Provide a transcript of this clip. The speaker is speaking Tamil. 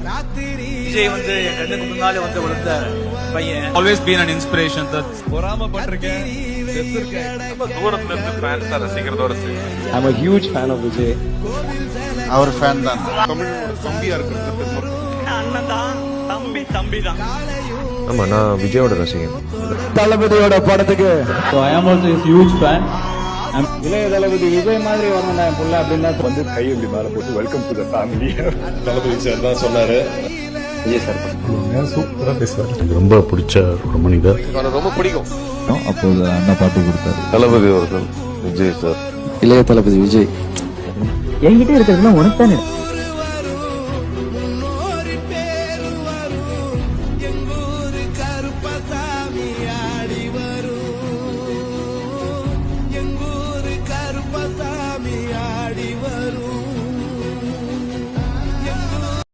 விஜய் வந்து என் கண்ணுக்கு முன்னாலே வந்து வளர்ந்த பையன். Always been an inspiration. பொறாமப்பட்டிருக்கேன், தூரத்துல இருந்து ஃபேன்ஸா ரசிக்கிறதோட சரி. I'm a huge fan of Vijay. அவர் ஃபேன் தான். தமிழ் தம்பியா இருக்கிறது பெருமை. அண்ணன் தான், தம்பி தான். ஆமா, நான் விஜயோட ரசிகன். தளபதியோட படத்துக்கு So I am also a huge fan. இளைய தளபதி விஜய் மாதிரி வரணும் என் புள்ள அப்படின்னா வந்து கை இப்படி மேல போட்டு welcome to the family. Thalapathy sir தான் சொன்னாரு. விஜய் சார் சூப்பரா பேசுவார். எனக்கு ரொம்ப பிடிச்ச ஒரு மனிதர். எனக்கு ரொம்ப பிடிக்கும். அப்போது அண்ணா பாட்டு கொடுத்தாரு. தளபதி அவர்கள் விஜய் சார். இளைய தளபதி விஜய் என்கிட்ட இருக்கிறதுலாம் உனக்கு தானே.